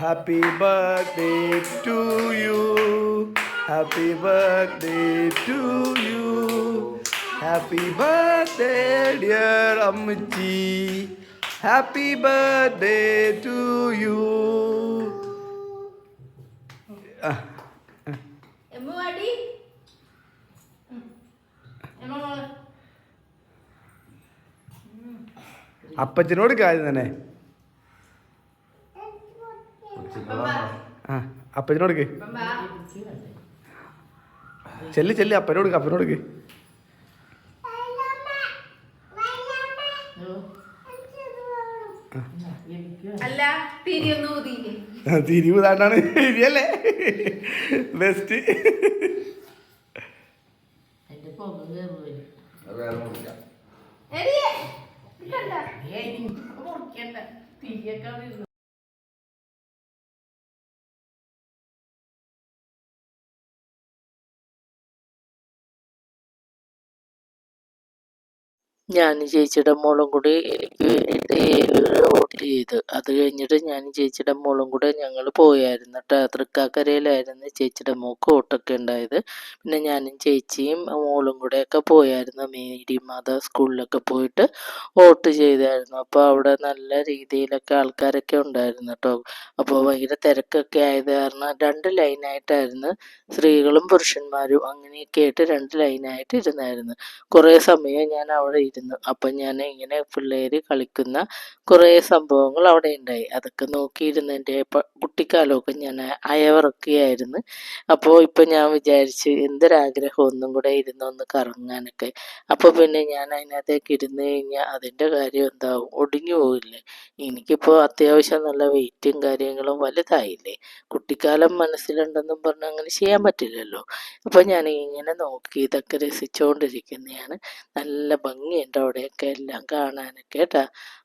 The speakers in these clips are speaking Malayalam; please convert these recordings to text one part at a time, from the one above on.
Happy birthday to you. Happy birthday to you. Happy birthday, dear Amchi. Happy birthday to you. അപ്പച്ചനോട് കാര്യം തന്നെ അപ്പച്ചനോട് ചെല്ലി അപ്പനോട് തിരിവ് താണ്ടാണ് ഇരിയല്ലേ ബെസ്റ്റ്. ഞാൻ ചേച്ചിയുടെ മോളും കൂടി എനിക്ക് വേണ്ടി വോട്ട് ചെയ്ത് അത് കഴിഞ്ഞിട്ട് ഞാൻ ചേച്ചിയുടെ മോളും കൂടെ ഞങ്ങൾ പോയായിരുന്നു കേട്ടോ. തൃക്കാക്കരയിലായിരുന്നു ചേച്ചിയുടെ മോൾക്ക് വോട്ടൊക്കെ ഉണ്ടായത്. പിന്നെ ഞാനും ചേച്ചിയും മോളും കൂടെയൊക്കെ പോയായിരുന്നു. മേരി മാതാ സ്കൂളിലൊക്കെ പോയിട്ട് വോട്ട് ചെയ്തായിരുന്നു. അപ്പോൾ അവിടെ നല്ല രീതിയിലൊക്കെ ആൾക്കാരൊക്കെ ഉണ്ടായിരുന്നു കേട്ടോ. അപ്പോൾ ഭയങ്കര തിരക്കൊക്കെ ആയത് കാരണം 2 ലൈനായിട്ടായിരുന്നു, സ്ത്രീകളും പുരുഷന്മാരും അങ്ങനെയൊക്കെ ആയിട്ട് 2 ലൈനായിട്ട് ഇരുന്നായിരുന്നു. കുറേ സമയം ഞാൻ അവിടെ ഇരുന്നു. അപ്പം ഞാൻ ഇങ്ങനെ പിള്ളേർ കളിക്കുന്ന കുറേ സംഭവങ്ങൾ അവിടെ ഉണ്ടായി. അതൊക്കെ നോക്കിയിരുന്ന് എൻ്റെ കുട്ടിക്കാലമൊക്കെ ഞാൻ അയവിറക്കുകയായിരുന്നു. അപ്പോൾ ഇപ്പം ഞാൻ വിചാരിച്ച് എന്തൊരാഗ്രഹം ഒന്നും കൂടെ ഇരുന്നൊന്ന് കറങ്ങാനൊക്കെ. അപ്പോൾ പിന്നെ ഞാൻ അതിനകത്തേക്ക് ഇരുന്ന് കഴിഞ്ഞാൽ അതിൻ്റെ കാര്യം എന്താവും, ഒടിഞ്ഞു പോകില്ലേ. എനിക്കിപ്പോൾ അത്യാവശ്യം നല്ല വെയിറ്റും കാര്യങ്ങളും വലുതായില്ലേ. കുട്ടിക്കാലം മനസ്സിലുണ്ടെന്നും പറഞ്ഞ് അങ്ങനെ ചെയ്യാൻ പറ്റില്ലല്ലോ. അപ്പോൾ ഞാൻ ഇങ്ങനെ നോക്കി ഇതൊക്കെ രസിച്ചുകൊണ്ടിരിക്കുന്നതാണ്. നല്ല ഭംഗിയുണ്ട് അവിടെയൊക്കെ എല്ലാം കാണാനൊക്കെ കേട്ടോ.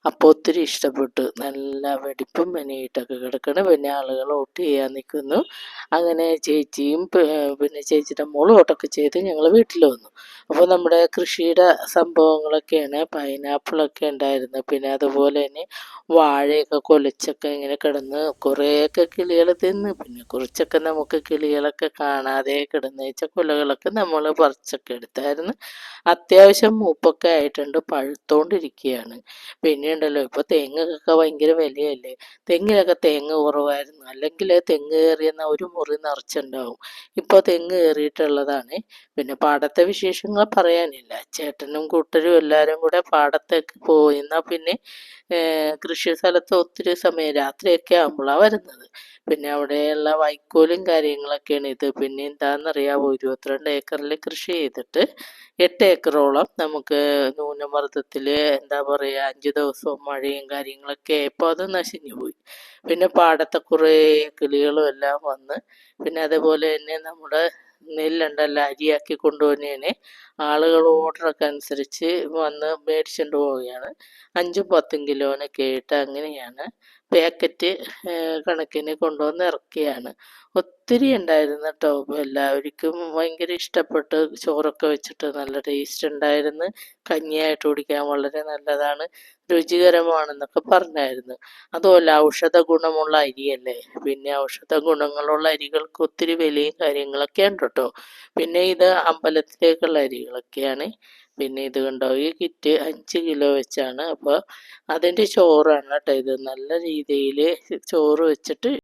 അപ്പോൾ ഒത്തിരി ഇഷ്ടപ്പെട്ടു. നല്ല വെടിപ്പും മെനയിട്ടൊക്കെ കിടക്കണം. പിന്നെ ആളുകൾ വോട്ട് ചെയ്യാൻ നിൽക്കുന്നു. അങ്ങനെ ചേച്ചിയും പിന്നെ ചേച്ചിയുടെ മോള് വോട്ടൊക്കെ ചെയ്ത് ഞങ്ങൾ വീട്ടിൽ വന്നു. അപ്പോൾ നമ്മുടെ കൃഷിയുടെ സംഭവങ്ങളൊക്കെയാണ്. പൈനാപ്പിളൊക്കെ ഉണ്ടായിരുന്നു. പിന്നെ അതുപോലെ തന്നെ വാഴയൊക്കെ കൊലച്ചൊക്കെ ഇങ്ങനെ കിടന്ന് കുറേയൊക്കെ കിളികൾ തിന്ന്. പിന്നെ കുറച്ചൊക്കെ നമുക്ക് കിളികളൊക്കെ കാണാതെ കിടന്ന് വെച്ച കുലകളൊക്കെ നമ്മൾ പറിച്ചൊക്കെ എടുത്തായിരുന്നു. അത്യാവശ്യം മൂപ്പൊക്കെ ആയിട്ടുണ്ട്, പഴുത്തോണ്ടിരിക്കുകയാണ്. പിന്നെ ഉണ്ടല്ലോ ഇപ്പോൾ തെങ്ങൊക്കെ ഭയങ്കര വിലയല്ലേ. തെങ്ങിലൊക്കെ തേങ്ങ കുറവായിരുന്നു. അല്ലെങ്കിൽ തെങ്ങ് കയറിയെന്ന ഒരു മുറി നിറച്ചുണ്ടാവും. ഇപ്പോൾ തെങ്ങ് കയറിയിട്ടുള്ളതാണ്. പിന്നെ പാടത്തെ വിശേഷങ്ങൾ പറയാനില്ല. ചേട്ടനും കൂട്ടരും എല്ലാവരും കൂടെ പാടത്തേക്ക് പോയി. എന്നാൽ പിന്നെ കൃഷി സ്ഥലത്ത് ഒത്തിരി സമയം രാത്രിയൊക്കെ ആകുമ്പോഴാണ് വരുന്നത്. പിന്നെ അവിടെയുള്ള വൈക്കോലും കാര്യങ്ങളൊക്കെയാണ് ഇത്. പിന്നെ എന്താണെന്നറിയാമോ, 22 ഏക്കറിൽ കൃഷി ചെയ്തിട്ട് 8 ഏക്കറോളം നമുക്ക് ന്യൂനമർദ്ദത്തിൽ എന്താ പറയുക 5 ദിവസവും മഴയും കാര്യങ്ങളൊക്കെ ആയപ്പോൾ അത് നശിഞ്ഞു പോയി. പിന്നെ പാടത്തെ കുറേ കിളികളും എല്ലാം വന്ന്, പിന്നെ അതുപോലെ തന്നെ നമ്മുടെ നെല്ലുണ്ടല്ലോ അരിയാക്കി കൊണ്ടുപോകുന്നതിന് ആളുകൾ ഓർഡറൊക്കെ അനുസരിച്ച് വന്ന് മേടിച്ചുകൊണ്ട് പോവുകയാണ്. 5ഉം 10ഉം കിലോനൊക്കെ ആയിട്ട് അങ്ങനെയാണ് പാക്കറ്റ് കണക്കിന് കൊണ്ടുവന്ന് ഇറക്കിയാണ്. ഒത്തിരി ഉണ്ടായിരുന്നു കേട്ടോ. എല്ലാവർക്കും ഭയങ്കര ഇഷ്ടപ്പെട്ട്. ചോറൊക്കെ വെച്ചിട്ട് നല്ല ടേസ്റ്റ് ഉണ്ടായിരുന്നു. കഞ്ഞിയായിട്ട് കുടിക്കാൻ വളരെ നല്ലതാണ്, രുചികരമാണെന്നൊക്കെ പറഞ്ഞായിരുന്നു. അതുമല്ല ഔഷധ ഗുണമുള്ള അരിയല്ലേ. പിന്നെ ഔഷധ ഗുണങ്ങളുള്ള അരികൾക്ക് ഒത്തിരി വിലയും കാര്യങ്ങളൊക്കെ ഉണ്ട് കേട്ടോ. പിന്നെ ഇത് അമ്പലത്തിലേക്കുള്ള അരികളൊക്കെയാണ്. പിന്നെ ഇത് കണ്ടോ, ഈ കിറ്റ് 5 കിലോ വെച്ചാണ്. അപ്പോൾ അതിൻ്റെ ചോറാണ് കേട്ടോ ഇത്. നല്ല രീതിയിൽ ചോറ് വെച്ചിട്ട്